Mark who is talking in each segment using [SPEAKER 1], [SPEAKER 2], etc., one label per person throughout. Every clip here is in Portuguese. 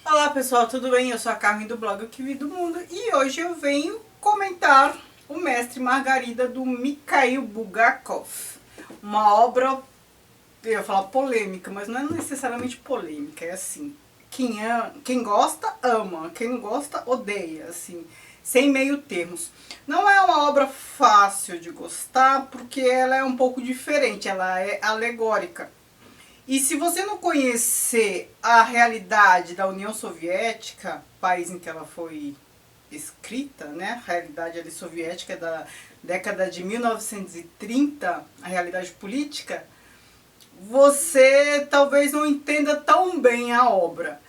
[SPEAKER 1] Olá pessoal, tudo bem? Eu sou a Carmen do blog O Que Vi do Mundo e hoje eu venho comentar O Mestre Margarida do Mikhail Bulgakov. Uma obra, eu ia falar polêmica, mas não é necessariamente polêmica, é assim, quem gosta ama, quem não gosta odeia, assim, sem meio termos. Não é uma obra fácil de gostar porque ela é um pouco diferente, ela é alegórica. E se você não conhecer a realidade da União Soviética, país em que ela foi escrita, né? A realidade ali soviética é da década de 1930, a realidade política, você talvez não entenda tão bem a obra.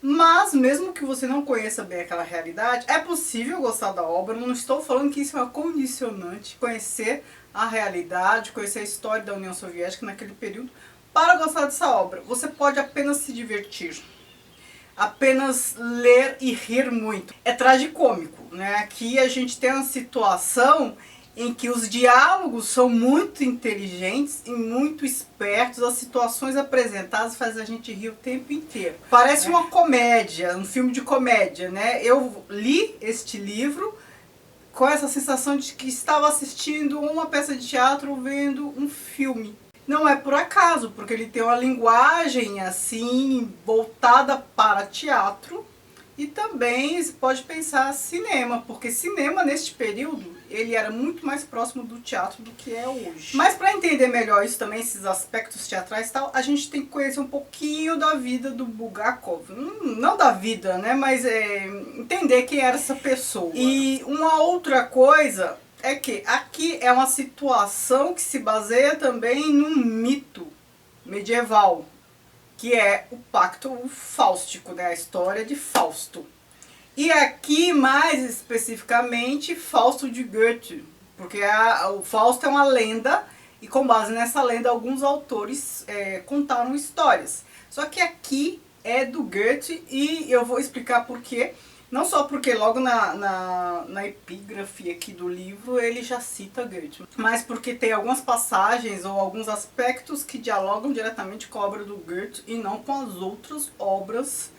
[SPEAKER 1] Mas mesmo que você não conheça bem aquela realidade, é possível gostar da obra. Não estou falando que isso é uma condicionante, conhecer a realidade, conhecer a história da União Soviética naquele período, para gostar dessa obra. Você pode apenas se divertir, apenas ler e rir muito. É tragicômico, né? Aqui a gente tem uma situação em que os diálogos são muito inteligentes e muito espertos, as situações apresentadas fazem a gente rir o tempo inteiro. Parece uma comédia, um filme de comédia, né? Eu li este livro com essa sensação de que estava assistindo uma peça de teatro, vendo um filme. Não é por acaso, porque ele tem uma linguagem assim voltada para teatro e também se pode pensar cinema, porque cinema neste período ele era muito mais próximo do teatro do que é hoje. Mas para entender melhor isso também, esses aspectos teatrais e tal, a gente tem que conhecer um pouquinho da vida do Bulgakov. Não da vida, né, mas entender quem era essa pessoa. E uma outra coisa é que aqui é uma situação que se baseia também num mito medieval, que é o pacto fáustico, né? A história de Fausto. E aqui, mais especificamente, Fausto de Goethe, porque o Fausto é uma lenda e com base nessa lenda alguns autores contaram histórias. Só que aqui é do Goethe e eu vou explicar por quê. Não só porque logo na epígrafe aqui do livro ele já cita Goethe, mas porque tem algumas passagens ou alguns aspectos que dialogam diretamente com a obra do Goethe e não com as outras obras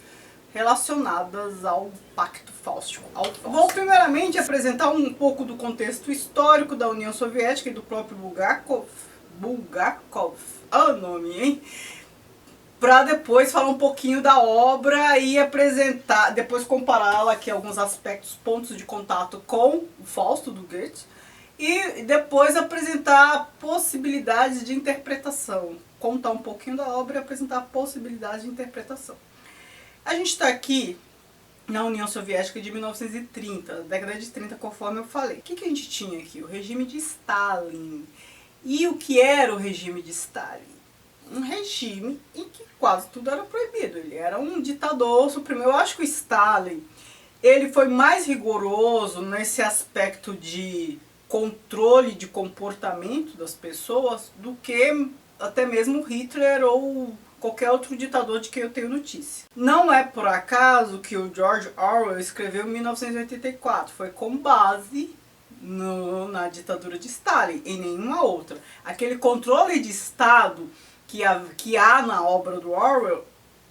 [SPEAKER 1] relacionadas ao Pacto Fáustico. Vou primeiramente apresentar um pouco do contexto histórico da União Soviética e do próprio Bulgakov. Olha o nome, hein? Para depois falar um pouquinho da obra e apresentar, depois compará-la aqui alguns aspectos, pontos de contato com o Fausto do Goethe e depois apresentar possibilidades de interpretação, contar um pouquinho da obra e apresentar possibilidades de interpretação. A gente está aqui na União Soviética de 1930, década de 30, conforme eu falei. O que a gente tinha aqui? O regime de Stalin. E o que era o regime de Stalin? Um regime em que quase tudo era proibido. Ele era um ditador supremo. Eu acho que o Stalin ele foi mais rigoroso nesse aspecto de controle de comportamento das pessoas do que até mesmo Hitler ou qualquer outro ditador de quem eu tenho notícia. Não é por acaso que o George Orwell escreveu em 1984. Foi com base na ditadura de Stalin, em nenhuma outra. Aquele controle de Estado que há na obra do Orwell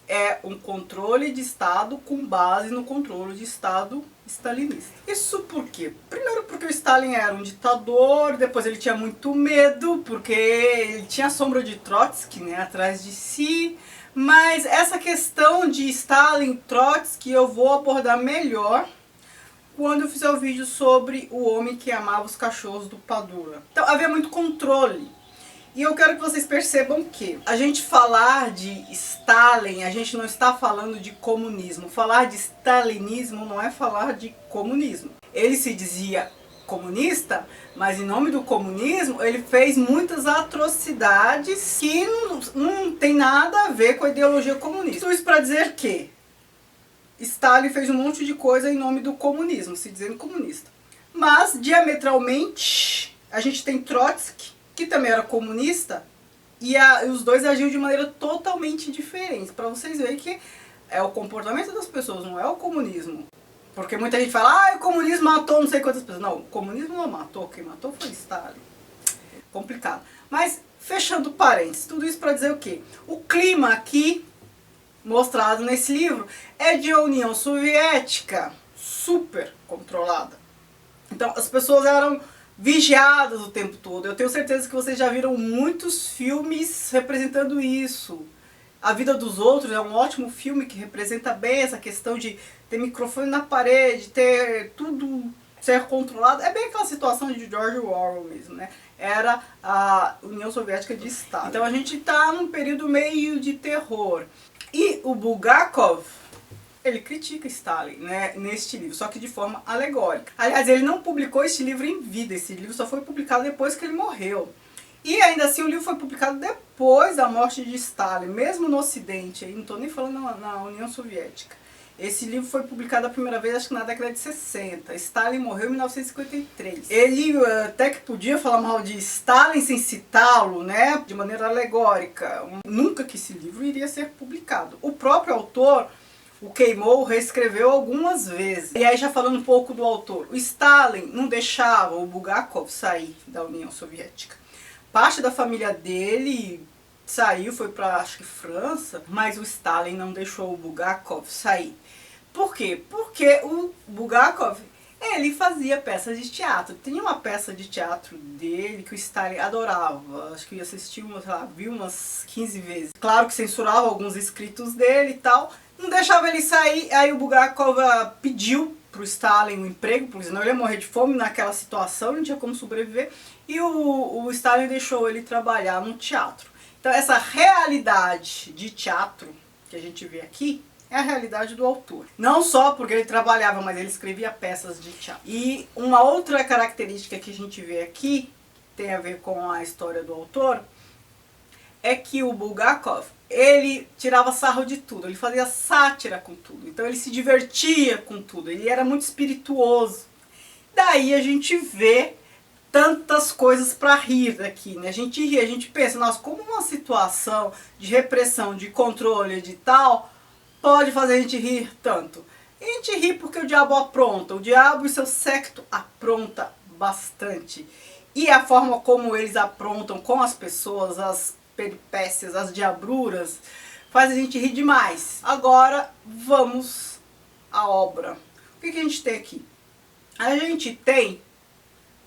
[SPEAKER 1] é um controle de Estado com base no controle de Estado stalinista. Isso por quê? Primeiro porque o Stalin era um ditador, depois ele tinha muito medo, porque ele tinha a sombra de Trotsky, né, atrás de si, mas essa questão de Stalin e Trotsky eu vou abordar melhor quando eu fizer o vídeo sobre o homem que amava os cachorros do Padura. Então havia muito controle. E eu quero que vocês percebam que a gente falar de Stalin, a gente não está falando de comunismo. Falar de stalinismo não é falar de comunismo. Ele se dizia comunista, mas em nome do comunismo ele fez muitas atrocidades que não tem nada a ver com a ideologia comunista. Tudo isso para dizer que Stalin fez um monte de coisa em nome do comunismo, se dizendo comunista. Mas, diametralmente, a gente tem Trotsky, que também era comunista, e os dois agiam de maneira totalmente diferente, para vocês verem que é o comportamento das pessoas, não é o comunismo. Porque muita gente fala, o comunismo matou não sei quantas pessoas. Não, o comunismo não matou, quem matou foi Stalin. Complicado. Mas, fechando parênteses, tudo isso para dizer o quê? O clima aqui mostrado nesse livro é de a União Soviética super controlada. Então as pessoas eram vigiadas o tempo todo. Eu tenho certeza que vocês já viram muitos filmes representando isso. A Vida dos Outros é um ótimo filme que representa bem essa questão de ter microfone na parede, ter tudo ser controlado. É bem aquela situação de George Orwell mesmo, né? Era a União Soviética de Stalin. Então a gente está num período meio de terror. E o Bulgakov, ele critica Stalin, né, neste livro, só que de forma alegórica. Aliás, ele não publicou este livro em vida, esse livro só foi publicado depois que ele morreu. E ainda assim o livro foi publicado depois da morte de Stalin, mesmo no Ocidente, aí não estou nem falando na União Soviética. Esse livro foi publicado a primeira vez, acho que na década de 60. Stalin morreu em 1953. Ele até que podia falar mal de Stalin sem citá-lo, né, de maneira alegórica. Nunca que esse livro iria ser publicado. O próprio autor o queimou, reescreveu algumas vezes. E aí já falando um pouco do autor. O Stalin não deixava o Bulgakov sair da União Soviética. Parte da família dele saiu, foi para acho que França, mas o Stalin não deixou o Bulgakov sair. Por quê? Porque o Bulgakov, ele fazia peças de teatro. Tinha uma peça de teatro dele que o Stalin adorava. Acho que assistiu, sei lá, viu umas 15 vezes. Claro que censurava alguns escritos dele e tal. Não deixava ele sair, aí o Bulgakov pediu pro Stalin um emprego, porque senão ele ia morrer de fome naquela situação, não tinha como sobreviver. E o Stalin deixou ele trabalhar no teatro. Então essa realidade de teatro que a gente vê aqui é a realidade do autor. Não só porque ele trabalhava, mas ele escrevia peças de teatro. E uma outra característica que a gente vê aqui, que tem a ver com a história do autor, é que o Bulgakov, ele tirava sarro de tudo, ele fazia sátira com tudo, então ele se divertia com tudo, ele era muito espirituoso. Daí a gente vê tantas coisas para rir aqui, né? A gente ri, a gente pensa, nossa, como uma situação de repressão, de controle, de tal, pode fazer a gente rir tanto? E a gente ri porque o diabo apronta, o diabo e seu séquito apronta bastante. E a forma como eles aprontam com as pessoas, as peripécias, as diabruras, faz a gente rir demais. Agora vamos à obra. O que a gente tem aqui? A gente tem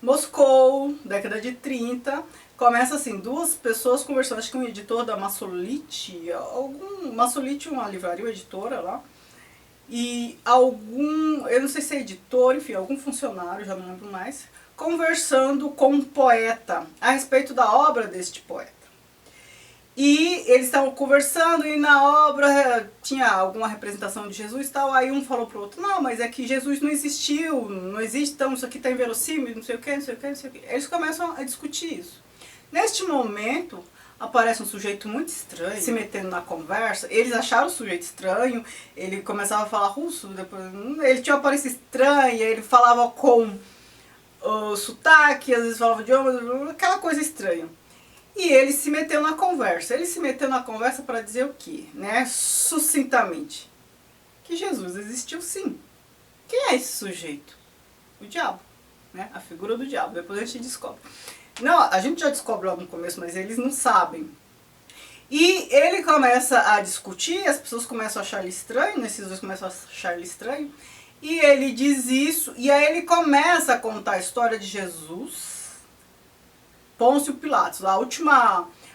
[SPEAKER 1] Moscou, década de 30, começa assim, duas pessoas conversando, acho que um editor da Massolite, Massolite é uma livraria, uma editora lá, e eu não sei se é editor, enfim, algum funcionário, já não lembro mais, conversando com um poeta a respeito da obra deste poeta. E eles estavam conversando e na obra tinha alguma representação de Jesus e tal, aí um falou pro outro, não, mas é que Jesus não existiu, não existe, então isso aqui tá inverossímil, não sei o que, não sei o que, não sei o que. Eles começam a discutir isso. Neste momento, aparece um sujeito muito estranho, se metendo na conversa, eles acharam o sujeito estranho, ele começava a falar russo, depois ele tinha uma aparência estranha, ele falava com o sotaque, às vezes falava idioma, aquela coisa estranha. E ele se meteu na conversa. Ele se meteu na conversa para dizer o quê? Né? Sucintamente. Que Jesus existiu sim. Quem é esse sujeito? O diabo. Né? A figura do diabo. Depois a gente descobre. Não, a gente já descobre logo no começo, mas eles não sabem. E ele começa a discutir, as pessoas começam a achar ele estranho, né? Esses dois começam a achar ele estranho. E ele diz isso, e aí ele começa a contar a história de Jesus, Pôncio Pilatos,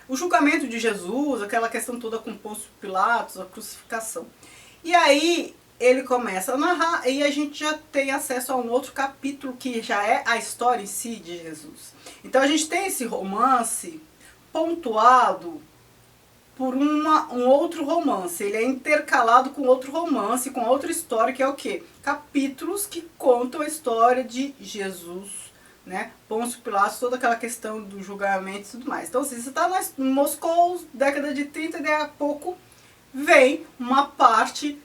[SPEAKER 1] o julgamento de Jesus, aquela questão toda com Pôncio Pilatos, a crucificação. E aí ele começa a narrar e a gente já tem acesso a um outro capítulo que já é a história em si de Jesus. Então a gente tem esse romance pontuado por um outro romance. Ele é intercalado com outro romance, com outra história, que é o quê? Capítulos que contam a história de Jesus, né? Pôncio Pilatos, toda aquela questão do julgamento e tudo mais. Então, assim, você está em Moscou, década de 30, e daí a pouco vem uma parte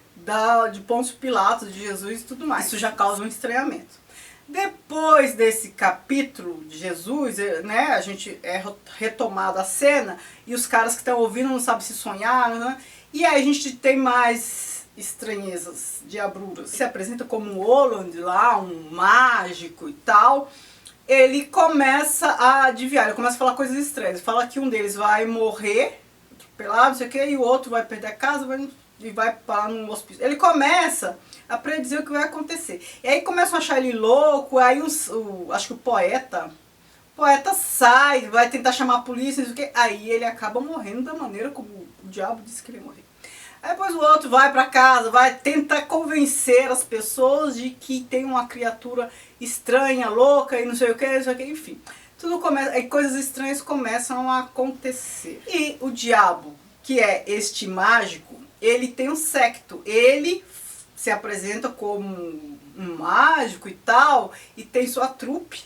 [SPEAKER 1] de Pôncio Pilatos, de Jesus e tudo mais. Isso já causa um estranhamento. Depois desse capítulo de Jesus, né, a gente é retomado a cena e os caras que estão ouvindo não sabem se sonharam, né? E aí a gente tem mais estranhezas, diabruras. Se apresenta como um Holland lá, um mágico e tal. Ele começa a adivinhar, ele começa a falar coisas estranhas. Fala que um deles vai morrer, atropelado, não sei o que, e o outro vai perder a casa, vai e vai parar num hospício. Ele começa a predizer o que vai acontecer. E aí começam a achar ele louco, aí acho que o poeta sai, vai tentar chamar a polícia, não sei o quê. Aí ele acaba morrendo da maneira como o diabo disse que ele ia morrer. Aí depois o outro vai pra casa, vai tentar convencer as pessoas de que tem uma criatura estranha, louca e não sei o que, enfim. Tudo começa, aí coisas estranhas começam a acontecer. E o diabo, que é este mágico, ele tem um séquito. Ele se apresenta como um mágico e tal, e tem sua trupe.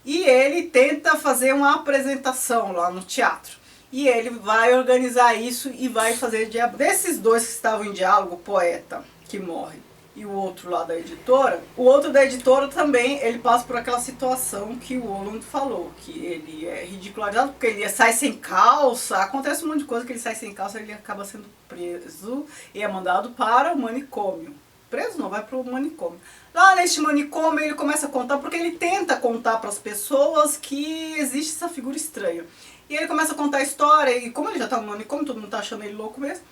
[SPEAKER 1] E ele tenta fazer uma apresentação lá no teatro. E ele vai organizar isso e vai fazer diálogo. Desses dois que estavam em diálogo, o poeta que morre e o outro lá da editora, o outro da editora também, ele passa por aquela situação que o Oland falou, que ele é ridicularizado porque ele sai sem calça, acontece um monte de coisa que ele sai sem calça, ele acaba sendo preso e é mandado para o manicômio. Preso não, vai para o manicômio. Lá neste manicômio ele começa a contar, porque ele tenta contar para as pessoas que existe essa figura estranha. E ele começa a contar a história, e como ele já está no manicômio, todo mundo está achando ele louco mesmo,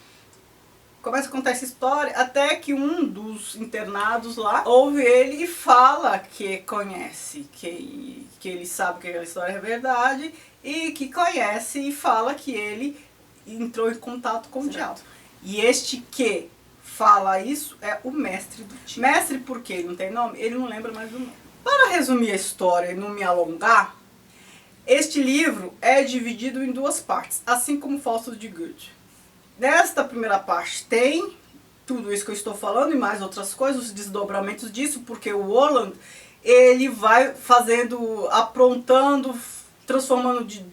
[SPEAKER 1] começa a contar essa história, até que um dos internados lá ouve ele e fala que conhece, que ele sabe que aquela história é verdade, e que conhece e fala que ele entrou em contato com o diabo. E este que fala isso é o mestre do time. Mestre porque ele não tem nome? Ele não lembra mais do nome. Para resumir a história e não me alongar, este livro é dividido em duas partes, assim como o Fausto de Goethe. Nesta primeira parte tem tudo isso que eu estou falando e mais outras coisas, os desdobramentos disso, porque o Oland, ele vai fazendo, aprontando, transformando de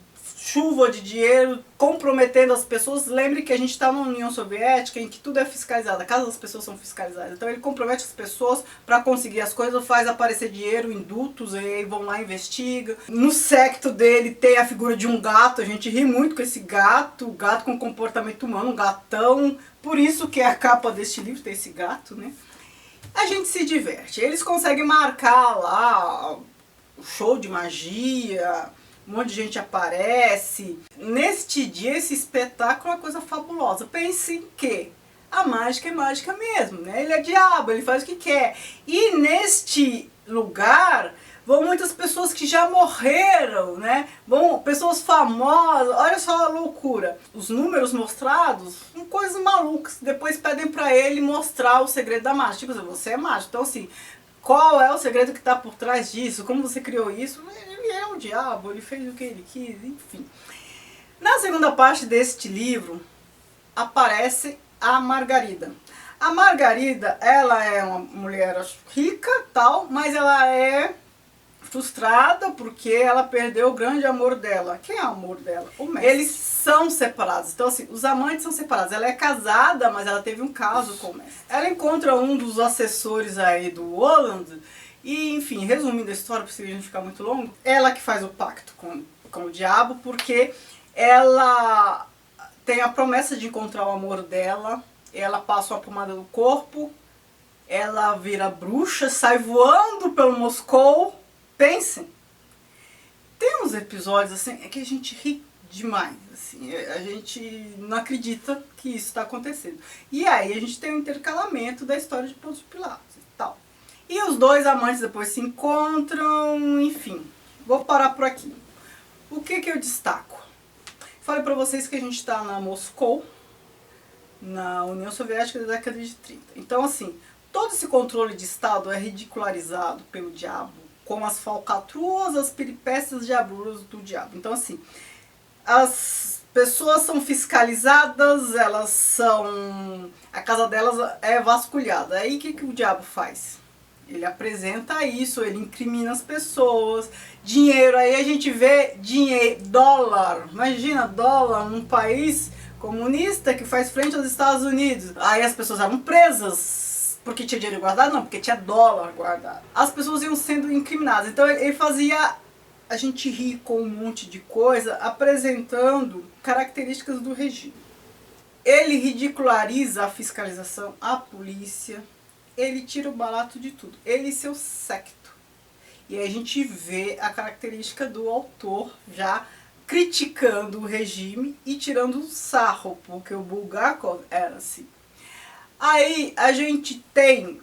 [SPEAKER 1] chuva de dinheiro, comprometendo as pessoas. Lembre que a gente está na União Soviética, em que tudo é fiscalizado, a casa das pessoas são fiscalizadas. Então ele compromete as pessoas para conseguir as coisas, faz aparecer dinheiro em dutos, e aí vão lá e investigam. No séquito dele tem a figura de um gato, a gente ri muito com esse gato, gato com comportamento humano, um gatão. Por isso que é a capa deste livro, tem esse gato, né? A gente se diverte. Eles conseguem marcar lá o show de magia, um monte de gente aparece. Neste dia, esse espetáculo é uma coisa fabulosa. Pense que a mágica é mágica mesmo, né? Ele é diabo, ele faz o que quer. E neste lugar vão muitas pessoas que já morreram, né? Vão pessoas famosas, olha só a loucura. Os números mostrados são coisas malucas. Depois pedem pra ele mostrar o segredo da mágica. Tipo assim, você é mágico, então assim, qual é o segredo que está por trás disso? Como você criou isso? Ele é o diabo, ele fez o que ele quis, enfim. Na segunda parte deste livro, aparece a Margarida. A Margarida, ela é uma mulher rica, tal, mas ela é frustrada porque ela perdeu o grande amor dela. Quem é o amor dela? O mestre. Eles são separados. Então, assim, os amantes são separados. Ela é casada, mas ela teve um caso com o mestre. Ela encontra um dos assessores aí do Oland e, enfim, resumindo a história, para a gente ficar muito longo, ela que faz o pacto com o diabo porque ela tem a promessa de encontrar o amor dela, ela passa uma pomada no corpo, ela vira bruxa, sai voando pelo Moscou. Pensem, tem uns episódios assim que a gente ri demais, assim, a gente não acredita que isso está acontecendo. E aí a gente tem um intercalamento da história de Pôncio Pilatos e tal. E os dois amantes depois se encontram, enfim. Vou parar por aqui. O que eu destaco? Falei para vocês que a gente está na Moscou, na União Soviética da década de 30. Então assim, todo esse controle de Estado é ridicularizado pelo diabo, com as falcatruas, as peripécias diabólicas do diabo. Então assim, as pessoas são fiscalizadas, elas são... a casa delas é vasculhada. Aí o que o diabo faz? Ele apresenta isso, ele incrimina as pessoas, dinheiro, aí a gente vê dinheiro, dólar, imagina dólar num país comunista que faz frente aos Estados Unidos. Aí as pessoas eram presas, porque tinha dinheiro guardado? Não, porque tinha dólar guardado. As pessoas iam sendo incriminadas. Então ele fazia a gente rir com um monte de coisa, apresentando características do regime. Ele ridiculariza a fiscalização, a polícia, ele tira o barato de tudo. Ele e seu séquito. E aí a gente vê a característica do autor já criticando o regime e tirando sarro, porque o Bulgakov era assim. Aí a gente tem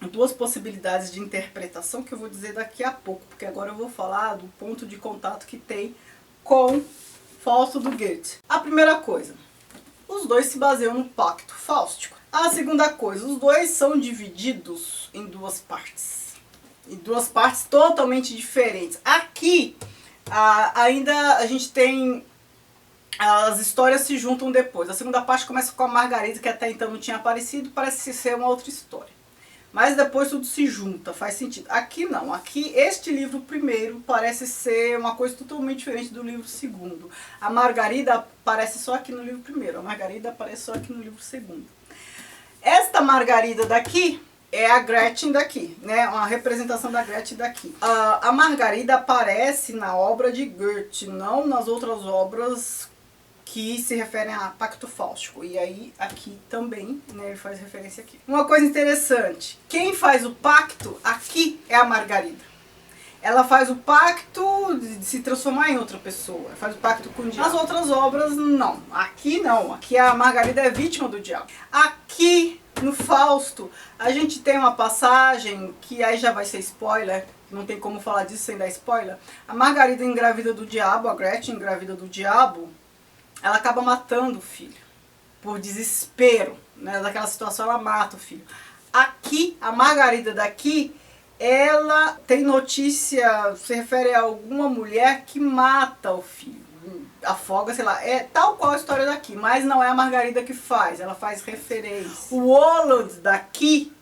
[SPEAKER 1] duas possibilidades de interpretação que eu vou dizer daqui a pouco, porque agora eu vou falar do ponto de contato que tem com Fausto do Goethe. A primeira coisa, os dois se baseiam no pacto fáustico. A segunda coisa, os dois são divididos em duas partes. Em duas partes totalmente diferentes. Aqui, ainda a gente tem... As histórias se juntam depois. A segunda parte começa com a Margarida, que até então não tinha aparecido, parece ser uma outra história. Mas depois tudo se junta, faz sentido. Aqui não, aqui este livro primeiro parece ser uma coisa totalmente diferente do livro segundo. A Margarida aparece só aqui no livro primeiro, a Margarida aparece só aqui no livro segundo. Esta Margarida daqui é a Gretchen daqui, né? Uma representação da Gretchen daqui. A Margarida aparece na obra de Goethe, não nas outras obras que se referem a pacto fáustico. E aí, aqui também, né, ele faz referência aqui. Uma coisa interessante, quem faz o pacto aqui é a Margarida. Ela faz o pacto de se transformar em outra pessoa, faz o pacto com o diabo. Nas outras obras, não. Aqui não, aqui a Margarida é vítima do diabo. Aqui, no Fausto, a gente tem uma passagem que aí já vai ser spoiler, não tem como falar disso sem dar spoiler. A Margarida engravida do diabo, a Gretchen engravida do diabo, ela acaba matando o filho, por desespero, né? Daquela situação ela mata o filho. Aqui, a Margarida daqui, ela tem notícia, se refere a alguma mulher que mata o filho, afoga, sei lá, é tal qual a história daqui, mas não é a Margarida que faz, ela faz referência. O Olod daqui,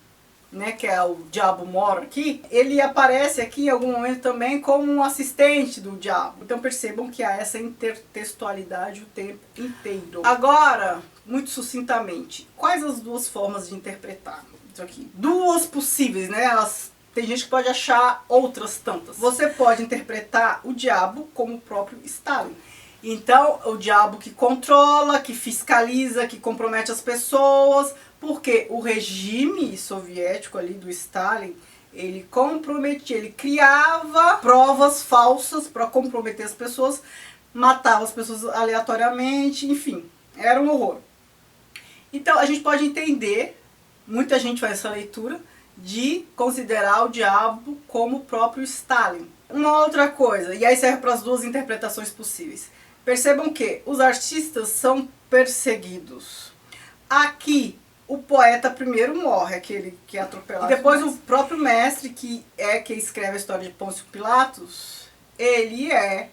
[SPEAKER 1] né, que é o diabo mora aqui, ele aparece aqui em algum momento também como um assistente do diabo. Então percebam que há essa intertextualidade o tempo inteiro. Agora, muito sucintamente, quais as duas formas de interpretar isso aqui? Duas possíveis, né? Tem gente que pode achar outras tantas. Você pode interpretar o diabo como o próprio Stalin. Então, o diabo que controla, que fiscaliza, que compromete as pessoas, porque o regime soviético ali do Stalin, ele comprometia, ele criava provas falsas para comprometer as pessoas, matava as pessoas aleatoriamente, enfim, era um horror. Então, a gente pode entender, muita gente faz essa leitura, de considerar o diabo como o próprio Stalin. Uma outra coisa, e aí serve para as duas interpretações possíveis. Percebam que os artistas são perseguidos. Aqui, o poeta primeiro morre, aquele que é atropelado. E depois o próprio mestre, que é quem escreve a história de Pôncio Pilatos, ele é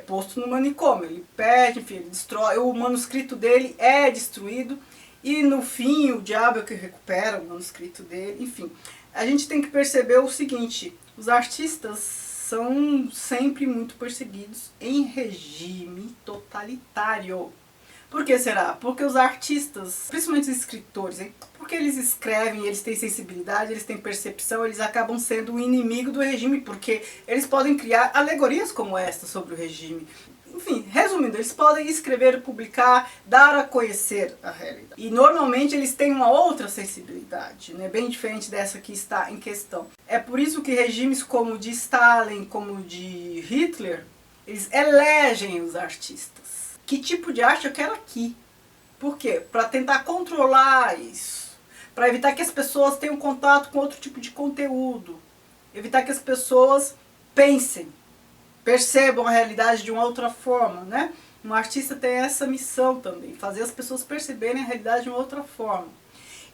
[SPEAKER 1] posto no manicômio. Ele perde, enfim, ele destrói, o manuscrito dele é destruído. E no fim, o diabo é que recupera o manuscrito dele, enfim. A gente tem que perceber o seguinte, os artistas são sempre muito perseguidos em regime totalitário. Por que será? Porque os artistas, principalmente os escritores, hein? Porque eles escrevem, eles têm sensibilidade, eles têm percepção, eles acabam sendo o inimigo do regime, porque eles podem criar alegorias como esta sobre o regime. Enfim, resumindo, eles podem escrever, publicar, dar a conhecer a realidade. E normalmente eles têm uma outra sensibilidade, né? Bem diferente dessa que está em questão. É por isso que regimes como o de Stalin, como o de Hitler, eles elegem os artistas. Que tipo de arte eu quero aqui? Por quê? Para tentar controlar isso. Para evitar que as pessoas tenham contato com outro tipo de conteúdo. Evitar que as pessoas pensem, percebam a realidade de uma outra forma, né? Um artista tem essa missão também, fazer as pessoas perceberem a realidade de uma outra forma.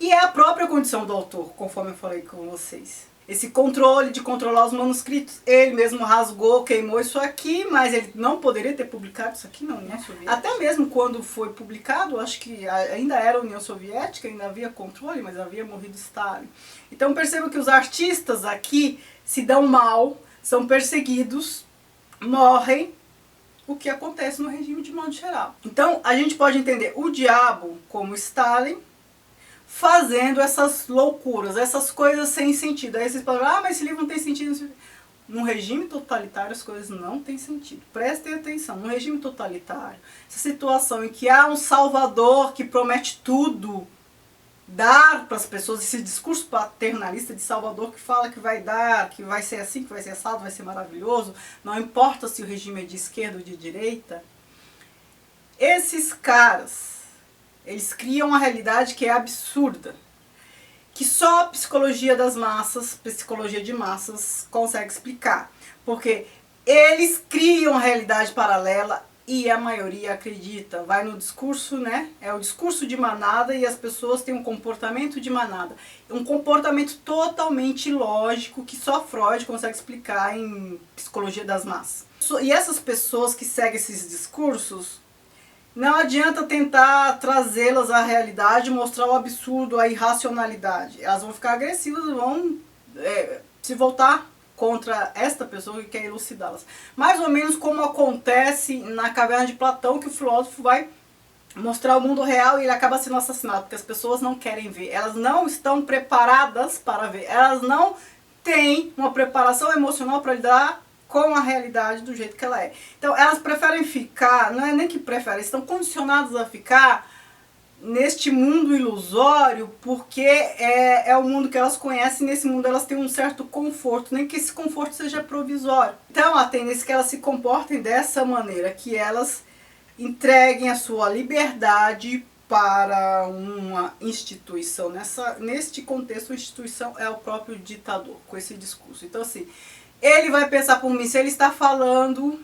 [SPEAKER 1] E é a própria condição do autor, conforme eu falei com vocês. Esse controle de controlar os manuscritos. Ele mesmo rasgou, queimou isso aqui, mas ele não poderia ter publicado isso aqui na União Soviética. Até mesmo quando foi publicado, acho que ainda era a União Soviética, ainda havia controle, mas havia morrido Stalin. Então percebam que os artistas aqui se dão mal, são perseguidos, morrem, o que acontece no regime de modo geral. Então a gente pode entender o diabo como Stalin, fazendo essas loucuras, essas coisas sem sentido. Aí vocês falam, mas esse livro não tem sentido. Num regime totalitário as coisas não têm sentido. Prestem atenção, num regime totalitário, essa situação em que há um salvador que promete tudo, dar para as pessoas, esse discurso paternalista de salvador que fala que vai dar, que vai ser assim, que vai ser assado, vai ser maravilhoso, não importa se o regime é de esquerda ou de direita, esses caras Eles criam uma realidade que é absurda, que só a psicologia das massas, psicologia de massas, consegue explicar. Porque eles criam a realidade paralela e a maioria acredita. Vai no discurso, né? É o discurso de manada e as pessoas têm um comportamento de manada. Um comportamento totalmente lógico que só Freud consegue explicar em psicologia das massas. E essas pessoas que seguem esses discursos, não adianta tentar trazê-las à realidade, mostrar o absurdo, a irracionalidade. Elas vão ficar agressivas e vão se voltar contra esta pessoa que quer elucidá-las. Mais ou menos como acontece na Caverna de Platão, que o filósofo vai mostrar o mundo real e ele acaba sendo assassinado, porque as pessoas não querem ver. Elas não estão preparadas para ver. Elas não têm uma preparação emocional para lidar com a realidade do jeito que ela é. Então elas preferem ficar, não é nem que preferem, estão condicionadas a ficar neste mundo ilusório, porque é o mundo que elas conhecem, nesse mundo elas têm um certo conforto, nem que esse conforto seja provisório. Então a tendência é que elas se comportem dessa maneira, que elas entreguem a sua liberdade para uma instituição. Neste contexto, a instituição é o próprio ditador, com esse discurso. Então assim, ele vai pensar por mim, se ele está falando,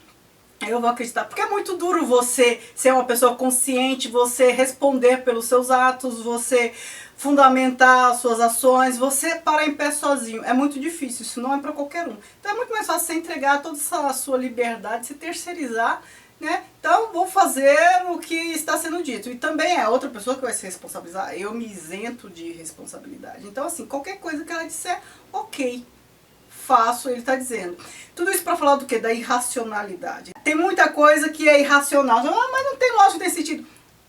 [SPEAKER 1] eu vou acreditar. Porque é muito duro você ser uma pessoa consciente, você responder pelos seus atos, você fundamentar as suas ações, você parar em pé sozinho. É muito difícil, isso não é para qualquer um. Então é muito mais fácil você entregar toda essa sua liberdade, se terceirizar, né? Então vou fazer o que está sendo dito. E também é outra pessoa que vai se responsabilizar. Eu me isento de responsabilidade. Então assim, qualquer coisa que ela disser, ok, faço, ele está dizendo. Tudo isso para falar do quê? Da irracionalidade. Tem muita coisa que é irracional. Mas não tem lógica nesse sentido.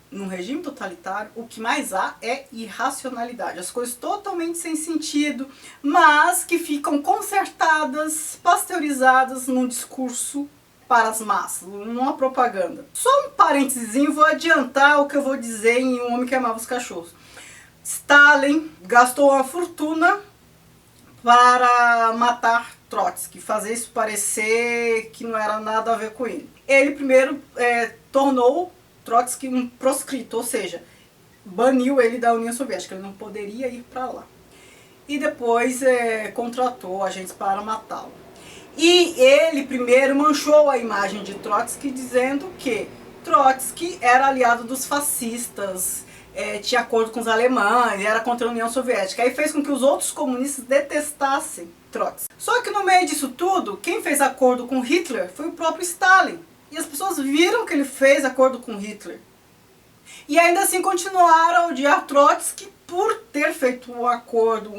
[SPEAKER 1] Num regime totalitário, o que mais há é irracionalidade. As coisas totalmente sem sentido, mas que ficam consertadas, pasteurizadas num discurso para as massas, numa propaganda. Só um parênteses, vou adiantar o que eu vou dizer em Um Homem que Amava os Cachorros. Stalin gastou uma fortuna para matar Trotsky, fazer isso parecer que não era nada a ver com ele. Ele primeiro tornou Trotsky um proscrito, ou seja, baniu ele da União Soviética, ele não poderia ir para lá. E depois contratou agentes para matá-lo. E ele primeiro manchou a imagem de Trotsky dizendo que Trotsky era aliado dos fascistas, tinha acordo com os alemães, era contra a União Soviética. Aí fez com que os outros comunistas detestassem Trotsky. Só que no meio disso tudo, quem fez acordo com Hitler foi o próprio Stalin. E as pessoas viram que ele fez acordo com Hitler. E ainda assim continuaram a odiar Trotsky por ter feito um acordo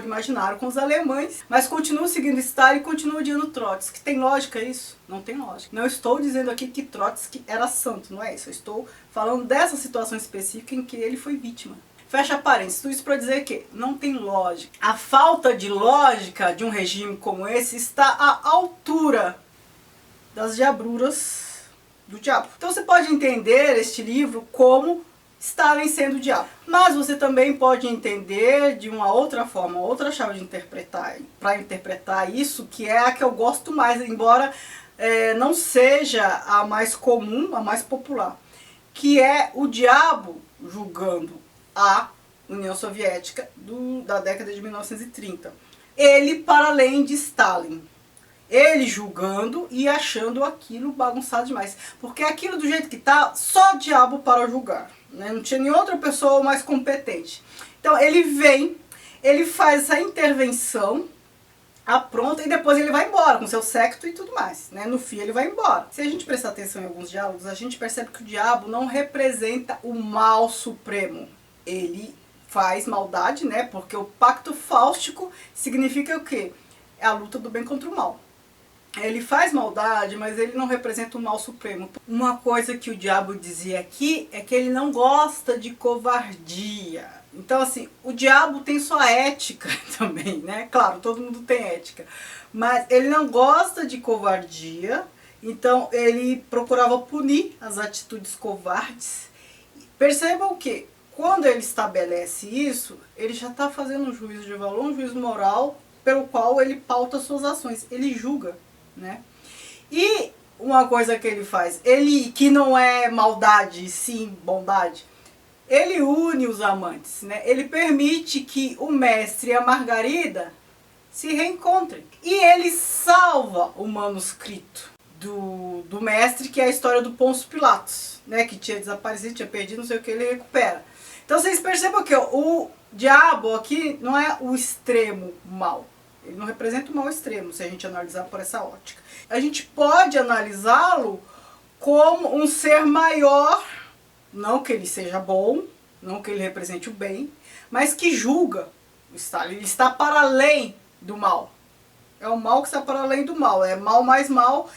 [SPEAKER 1] imaginário com os alemães, mas continuam seguindo Stalin e continuam odiando Trotsky. Tem lógica isso? Não tem lógica. Não estou dizendo aqui que Trotsky era santo, não é isso. Eu estou falando dessa situação específica em que ele foi vítima. Fecha parênteses, tudo isso para dizer que não tem lógica. A falta de lógica de um regime como esse está à altura das diabruras do diabo. Então você pode entender este livro como Stalin sendo o diabo. Mas você também pode entender de uma outra forma, outra chave de interpretar, para interpretar isso, que é a que eu gosto mais, embora não seja a mais comum, a mais popular, que é o diabo julgando a União Soviética da década de 1930. Ele para além de Stalin. Ele julgando e achando aquilo bagunçado demais. Porque aquilo do jeito que tá, só diabo para julgar. Né? Não tinha nenhuma outra pessoa mais competente. Então ele vem, ele faz essa intervenção, apronta e depois ele vai embora com seu séquito e tudo mais. Né? No fim ele vai embora. Se a gente prestar atenção em alguns diálogos, a gente percebe que o diabo não representa o mal supremo. Ele faz maldade, né? Porque o pacto fáustico significa o quê? É a luta do bem contra o mal. Ele faz maldade, mas ele não representa o mal supremo. Uma coisa que o diabo dizia aqui é que ele não gosta de covardia. Então assim, o diabo tem sua ética também, né? Claro, todo mundo tem ética. Mas ele não gosta de covardia, então ele procurava punir as atitudes covardes. Percebam que quando ele estabelece isso, ele já está fazendo um juízo de valor, um juízo moral, pelo qual ele pauta suas ações, ele julga. Né? E uma coisa que ele faz, ele que não é maldade, sim bondade, ele une os amantes, né? Ele permite que o mestre e a Margarida se reencontrem. E ele salva o manuscrito do mestre, que é a história do Pôncio Pilatos, né? Que tinha desaparecido, tinha perdido, não sei o que, ele recupera. Então vocês percebam que o diabo aqui não é o extremo mal. Ele não representa o mal extremo, se a gente analisar por essa ótica. A gente pode analisá-lo como um ser maior, não que ele seja bom, não que ele represente o bem, mas que julga o Stalin. Ele está para além do mal. É o mal que está para além do mal. É mal mais mal,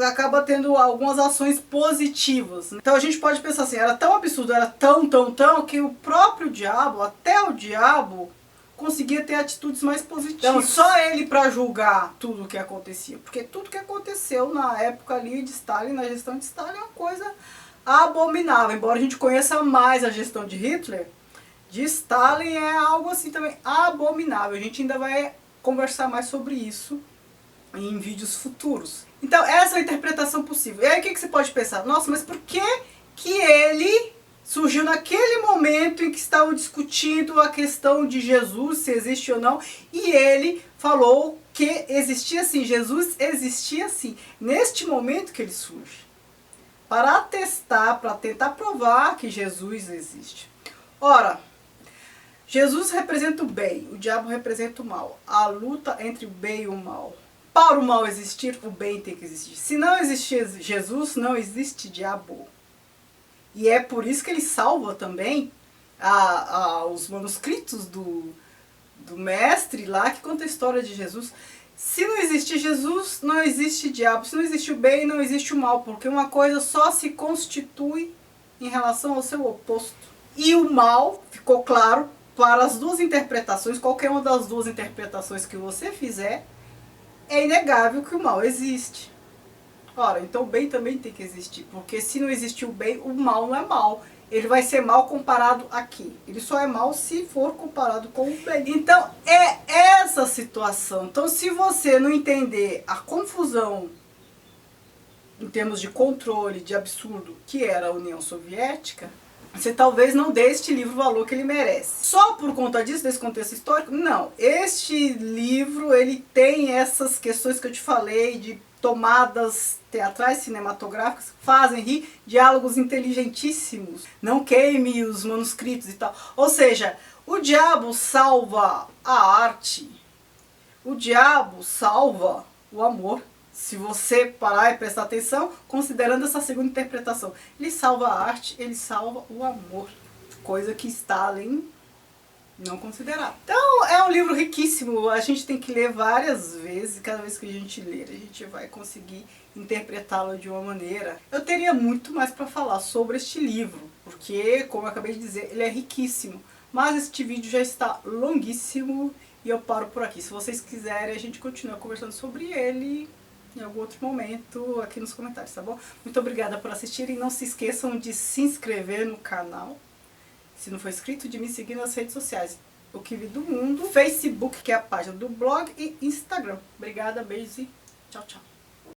[SPEAKER 1] acaba tendo algumas ações positivas. Então a gente pode pensar assim, era tão absurdo, era tão, que o próprio diabo, até o diabo, conseguia ter atitudes mais positivas. Então só ele para julgar tudo o que acontecia. Porque tudo que aconteceu na época ali de Stalin, na gestão de Stalin, é uma coisa abominável. Embora a gente conheça mais a gestão de Hitler, de Stalin é algo assim também abominável. A gente ainda vai conversar mais sobre isso em vídeos futuros. Então essa é a interpretação possível. E aí o que você pode pensar? Nossa, mas por que ele surgiu naquele momento em que estavam discutindo a questão de Jesus, se existe ou não, e ele falou que existia sim, Jesus existia sim, neste momento que ele surge, para atestar, para tentar provar que Jesus existe. Ora, Jesus representa o bem, o diabo representa o mal, a luta entre o bem e o mal. Para o mal existir, o bem tem que existir. Se não existir Jesus, não existe diabo. E é por isso que ele salva também os manuscritos do mestre lá que conta a história de Jesus. Se não existe Jesus, não existe diabo. Se não existe o bem, não existe o mal. Porque uma coisa só se constitui em relação ao seu oposto. E o mal, ficou claro, para as duas interpretações, qualquer uma das duas interpretações que você fizer, é inegável que o mal existe. Ora, então o bem também tem que existir, porque se não existir o bem, o mal não é mal. Ele vai ser mal comparado aqui. Ele só é mal se for comparado com o bem. Então, é essa situação. Então, se você não entender a confusão em termos de controle, de absurdo, que era a União Soviética, você talvez não dê este livro o valor que ele merece. Só por conta disso, desse contexto histórico? Não. Este livro, ele tem essas questões que eu te falei, de tomadas teatrais, cinematográficas, fazem rir, diálogos inteligentíssimos, não queime os manuscritos e tal. Ou seja, o diabo salva a arte, o diabo salva o amor. Se você parar e prestar atenção, considerando essa segunda interpretação, ele salva a arte, ele salva o amor, coisa que Stalin não considerava. Então é um livro riquíssimo, a gente tem que ler várias vezes, cada vez que a gente ler a gente vai conseguir interpretá-lo de uma maneira. Eu teria muito mais para falar sobre este livro, porque, como eu acabei de dizer, ele é riquíssimo, mas este vídeo já está longuíssimo e eu paro por aqui. Se vocês quiserem, a gente continua conversando sobre ele em algum outro momento aqui nos comentários, tá bom? Muito obrigada por assistirem, não se esqueçam de se inscrever no canal, se não for inscrito, de me seguir nas redes sociais, O Que Vi do Mundo, Facebook, que é a página do blog, e Instagram. Obrigada, beijos e tchau, tchau.